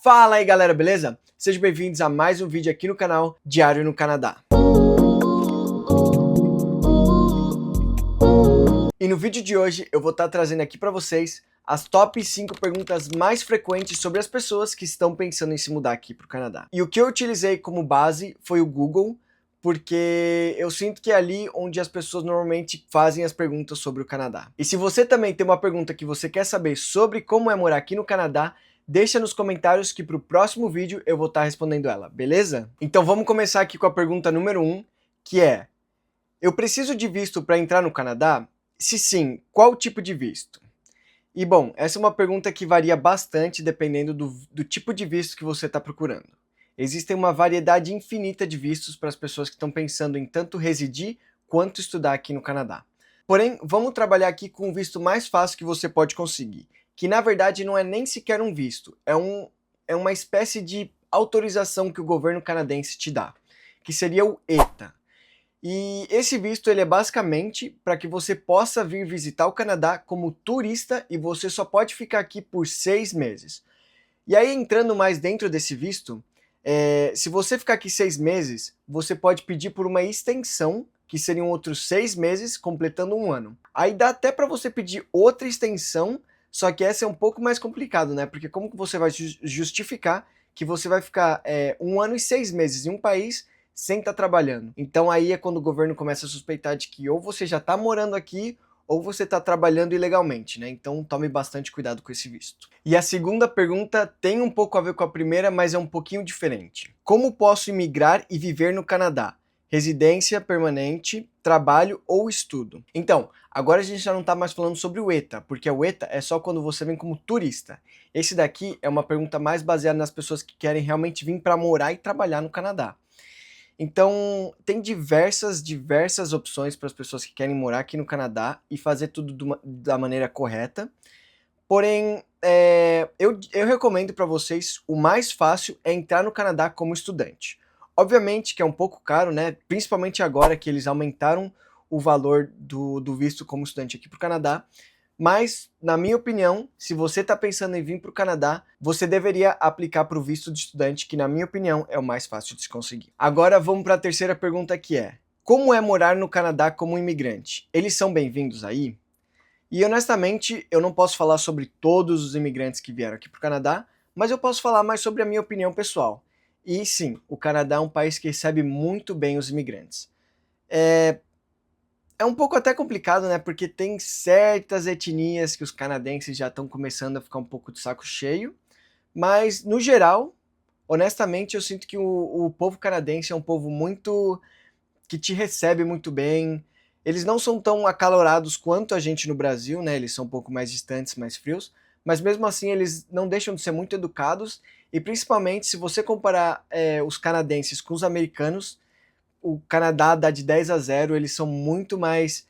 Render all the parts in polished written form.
Fala aí galera, beleza? Sejam bem-vindos a mais um vídeo aqui no canal Diário no Canadá. E no vídeo de hoje eu vou estar trazendo aqui para vocês as top 5 perguntas mais frequentes sobre as pessoas que estão pensando em se mudar aqui para o Canadá. E o que eu utilizei como base foi o Google, porque eu sinto que é ali onde as pessoas normalmente fazem as perguntas sobre o Canadá. E se você também tem uma pergunta que você quer saber sobre como é morar aqui no Canadá, deixa nos comentários que para o próximo vídeo eu vou estar respondendo ela, beleza? Então vamos começar aqui com a pergunta número 1, que é: eu preciso de visto para entrar no Canadá? Se sim, qual tipo de visto? E bom, essa é uma pergunta que varia bastante dependendo do tipo de visto que você está procurando. Existem uma variedade infinita de vistos para as pessoas que estão pensando em tanto residir quanto estudar aqui no Canadá. Porém, vamos trabalhar aqui com o visto mais fácil que você pode conseguir, que na verdade não é nem sequer um visto, é uma espécie de autorização que o governo canadense te dá, que seria o ETA. E esse visto ele é basicamente para que você possa vir visitar o Canadá como turista e você só pode ficar aqui por 6 meses. E aí, entrando mais dentro desse visto, se você ficar aqui 6 meses, você pode pedir por uma extensão, que seriam outros 6 meses, completando um ano. Aí dá até para você pedir outra extensão, só que essa é um pouco mais complicado, né? Porque como que você vai justificar que você vai ficar 1 ano e 6 meses em um país sem estar trabalhando? Então aí é quando o governo começa a suspeitar de que ou você já está morando aqui ou você está trabalhando ilegalmente, né? Então tome bastante cuidado com esse visto. E a segunda pergunta tem um pouco a ver com a primeira, mas é um pouquinho diferente. Como posso imigrar e viver no Canadá? Residência permanente, trabalho ou estudo? Então, agora a gente já não está mais falando sobre o ETA, porque o ETA é só quando você vem como turista. Esse daqui é uma pergunta mais baseada nas pessoas que querem realmente vir para morar e trabalhar no Canadá. Então, tem diversas opções para as pessoas que querem morar aqui no Canadá e fazer tudo da maneira correta. Porém, eu recomendo para vocês, o mais fácil é entrar no Canadá como estudante. Obviamente que é um pouco caro, né? Principalmente agora que eles aumentaram o valor do visto como estudante aqui para o Canadá. Mas, na minha opinião, se você está pensando em vir para o Canadá, você deveria aplicar para o visto de estudante, que na minha opinião é o mais fácil de se conseguir. Agora vamos para a terceira pergunta, que é: como é morar no Canadá como imigrante? Eles são bem-vindos aí? E honestamente, eu não posso falar sobre todos os imigrantes que vieram aqui para o Canadá, mas eu posso falar mais sobre a minha opinião pessoal. E sim, o Canadá é um país que recebe muito bem os imigrantes. É um pouco até complicado, né? Porque tem certas etnias que os canadenses já estão começando a ficar um pouco de saco cheio. Mas, no geral, honestamente, eu sinto que o povo canadense é um povo muito que te recebe muito bem. Eles não são tão acalorados quanto a gente no Brasil, né? Eles são um pouco mais distantes, mais frios. Mas mesmo assim, eles não deixam de ser muito educados. E principalmente, se você comparar os canadenses com os americanos, o Canadá dá de 10-0, eles são muito mais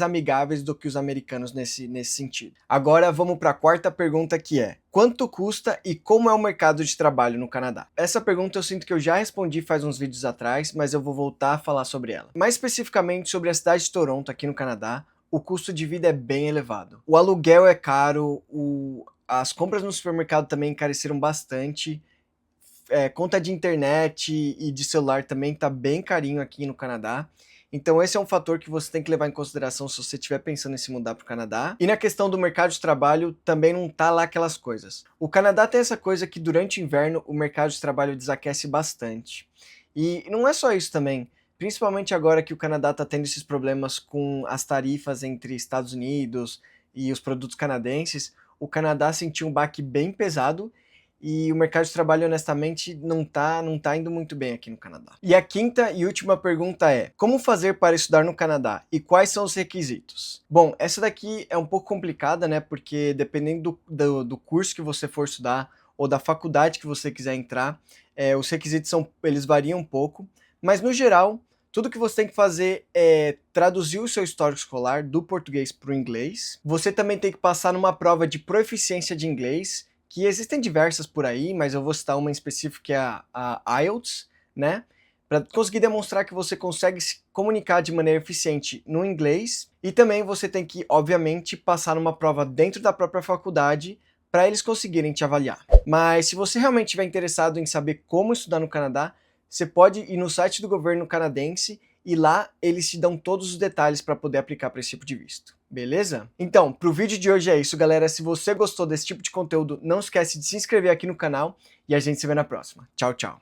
amigáveis do que os americanos nesse sentido. Agora vamos para a quarta pergunta, que é: quanto custa e como é o mercado de trabalho no Canadá? Essa pergunta eu sinto que eu já respondi faz uns vídeos atrás, mas eu vou voltar a falar sobre ela. Mais especificamente sobre a cidade de Toronto, aqui no Canadá, o custo de vida é bem elevado. O aluguel é caro, as compras no supermercado também encareceram bastante. Conta de internet e de celular também tá bem carinho aqui no Canadá. Então esse é um fator que você tem que levar em consideração se você estiver pensando em se mudar para o Canadá. E na questão do mercado de trabalho, também não tá lá aquelas coisas. O Canadá tem essa coisa que durante o inverno o mercado de trabalho desaquece bastante. E não é só isso também. Principalmente agora que o Canadá está tendo esses problemas com as tarifas entre Estados Unidos e os produtos canadenses, o Canadá sentiu um baque bem pesado. E o mercado de trabalho, honestamente, não tá indo muito bem aqui no Canadá. E a quinta e última pergunta é: como fazer para estudar no Canadá e quais são os requisitos? Bom, essa daqui é um pouco complicada, né? Porque dependendo do curso que você for estudar ou da faculdade que você quiser entrar, os requisitos eles variam um pouco. Mas no geral, tudo que você tem que fazer é traduzir o seu histórico escolar do português para o inglês. Você também tem que passar numa prova de proficiência de inglês, que existem diversas por aí, mas eu vou citar uma em específico, que é a IELTS, né? Para conseguir demonstrar que você consegue se comunicar de maneira eficiente no inglês. E também você tem que, obviamente, passar numa prova dentro da própria faculdade para eles conseguirem te avaliar. Mas se você realmente estiver interessado em saber como estudar no Canadá, você pode ir no site do governo canadense e lá eles te dão todos os detalhes para poder aplicar para esse tipo de visto. Beleza? Então, pro vídeo de hoje é isso, galera. Se você gostou desse tipo de conteúdo, não esquece de se inscrever aqui no canal e a gente se vê na próxima. Tchau, tchau.